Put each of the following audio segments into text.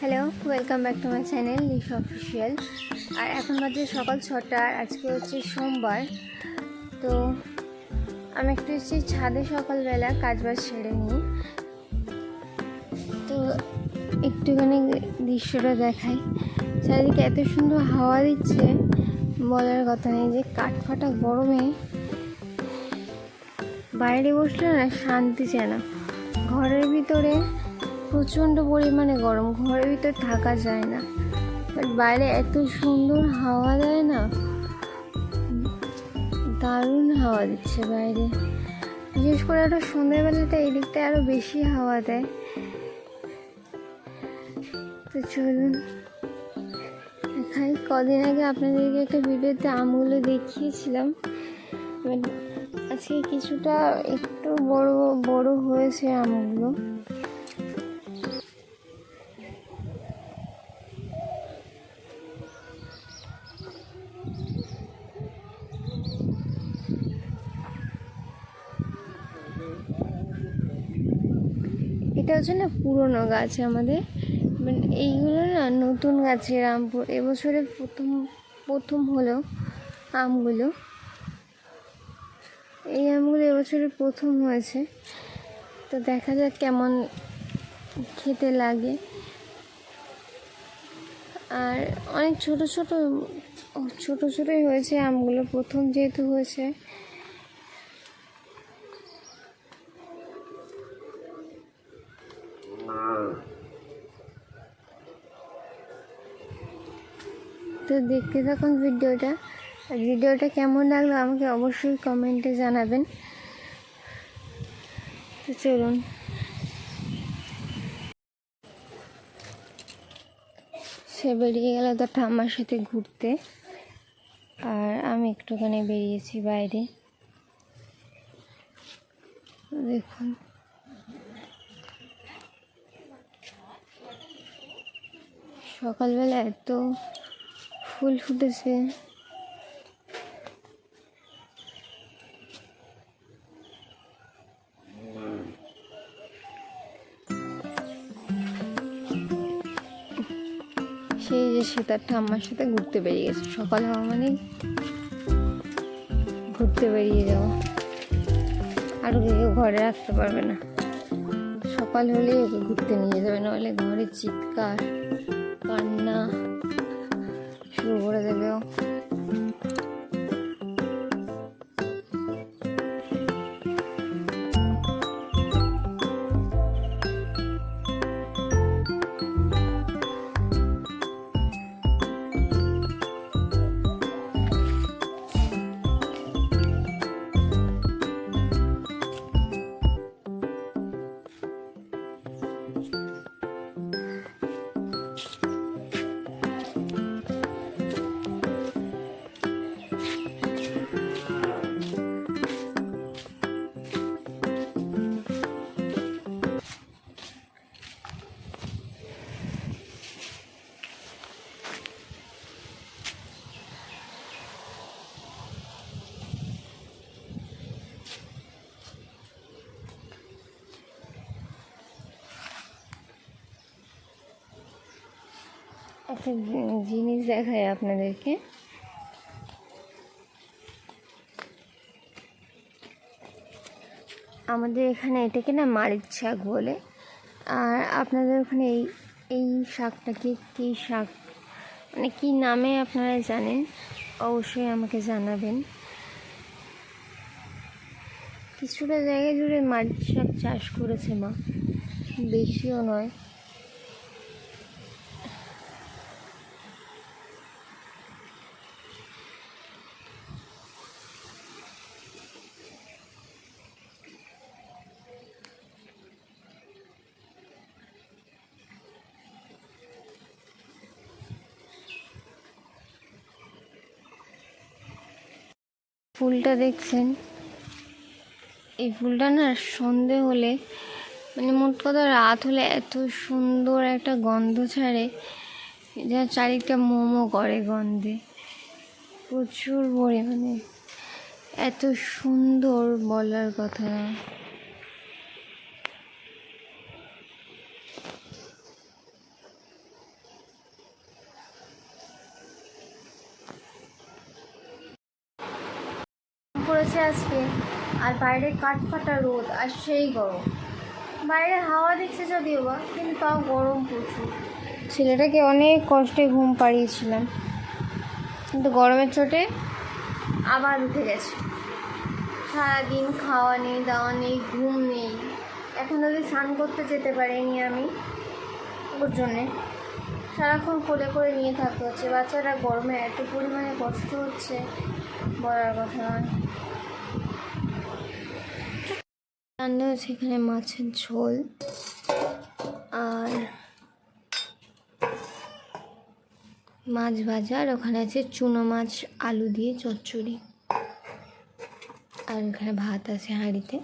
Hello, welcome back to my channel Lisha official. আর এখন বাজে সকাল 6টা, আর আজকে হচ্ছে সোমবার। তো আমি একটু এসেছি ছাদে সকালবেলা কাজবাজ সেরে নিই। তো একটুখানি দৃশ্যটা দেখাই। চারিদিকে এত সুন্দর হাওয়া দিচ্ছে, বলার কথা নেই। যে কাঠফাটা গরমে বাইরে বসলে না শান্তি চায় না। ঘরের ভিতরে প্রচণ্ড পরিমাণে গরম, ঘরের ভিতর থাকা যায় না। বাট বাইরে এত সুন্দর হাওয়া দেয় না, দারুণ হাওয়া দিচ্ছে বাইরে। বিশেষ করে একটা সন্ধ্যাবেলাটা এই দিকটা আরও বেশি হাওয়া দেয়। তো চলুন দেখাই। কদিন আগে আপনাদেরকে একটা ভিডিওতে আমগুলো দেখিয়েছিলাম, বাট আজকে কিছুটা একটু বড় বড় হয়েছে আমগুলো। এটা হচ্ছে না পুরনো গাছ আমাদের, মানে এইগুলো না নতুন গাছের আম। এবছরে প্রথম হলো আমগুলো, এই আমগুলো এবছরে প্রথম হয়েছে। তো দেখা যাক কেমন খেতে লাগে। আর অনেক ছোটোই হয়েছে আমগুলো, প্রথম যেহেতু হয়েছে। তো দেখতে থাকুন ভিডিওটা। আর ভিডিওটা কেমন লাগলো আমাকে অবশ্যই কমেন্টে জানাবেন। তো চলুন। সে বেরিয়ে গেল তার ঠাম্মার সাথে ঘুরতে, আর আমি একটুখানি বেরিয়েছি বাইরে। দেখুন সকালবেলা এত ফুল ফুটেছে। সেই যে সে তার ঠাম্মার সাথে ঘুরতে বেরিয়ে গেছে। সকাল হওয়া মানে ঘুরতে বেরিয়ে যাওয়া, আর ওকে কেউ ঘরে রাখতে পারবে না। সকাল হলেই ওকে ঘুরতে নিয়ে যাবে, নাহলে ঘরে চিৎকার কান্না শুরু করে দেবে ও। একটা জিনিস দেখাই আপনাদেরকে। আমাদের এখানে এটাকে না মারিচ শাক বলে। আর আপনাদের ওখানে এই শাকটাকে কী শাক, মানে কী নামে আপনারা জানেন অবশ্যই আমাকে জানাবেন। কিছুটা জায়গা জুড়ে মারিচ শাক চাষ করেছে মা, বেশিও নয়। ফুলটা দেখছেন, এই ফুলটা না সন্ধে হলে, মানে মোট কথা রাত হলে এত সুন্দর একটা গন্ধ ছাড়ে, যা চারিদিকটা মোমো করে গন্ধে, প্রচুর পরিমাণে। এত সুন্দর বলার কথা না। দিচ্ছে আজকে, আর বাইরে কাঠফাটা রোদ আর সেই গরম। বাইরে হাওয়া দিচ্ছে যদিও বা, কিন্তু তাও গরম প্রচুর। ছেলেটাকে অনেক কষ্টে ঘুম পাড়িয়েছিলাম, কিন্তু গরমের চোটে আবার উঠে গেছে। সারাদিন খাওয়া নেই, দাওয়া নেই, ঘুম নেই। এখন যদি স্নান করতে যেতে পারিনি আমি, ওর জন্যে সারাক্ষণ কোলে করে নিয়ে থাকতে হচ্ছে। বাচ্চারা গরমে এত পরিমাণে কষ্ট হচ্ছে, বলার কথা নয়। রান্না হচ্ছে এখানে মাছের ঝোল আর মাছ ভাজা, আর ওখানে আছে চুনো মাছ আলু দিয়ে চচ্চড়ি, আর এখানে ভাত আছে হাঁড়িতে।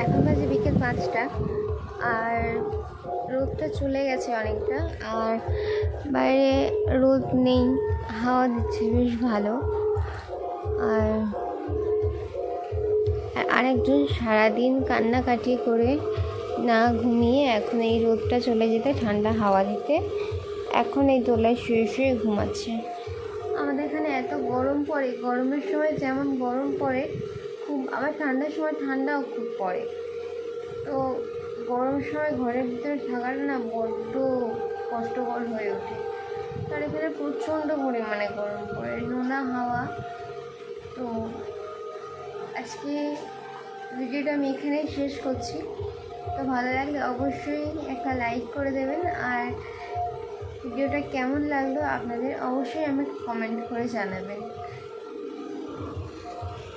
এখন বাজে বিকেল 5টা, আর রোদটা চলে গেছে অনেকটা, আর বাইরে রোদ নেই, হাওয়া দিচ্ছে বেশ ভালো। আর আরেকজন সারাদিন কান্নাকাটি করে না ঘুমিয়ে এখন এই রোদটা চলে যেতে, ঠান্ডা হাওয়া দিতে এখন এই দোলায় শুয়ে শুয়ে ঘুমাচ্ছে। আমাদের এখানে এত গরম পড়ে, গরমের সময় যেমন গরম পড়ে খুব, আবার ঠান্ডার সময় ঠান্ডাও খুব পড়ে। তো গরমের সময় ঘরের ভিতরে থাকাটা না বড্ড কষ্টকর হয়ে ওঠে। তার এখানে প্রচণ্ড পরিমাণে গরম পড়ে, নোনা হাওয়া। তো আজকে ভিডিওটা আমি এখানেই শেষ করছি। তো ভালো লাগলে অবশ্যই একটা লাইক করে দেবেন, আর ভিডিওটা কেমন লাগলো আপনাদের অবশ্যই আমাকে কমেন্ট করে জানাবেন।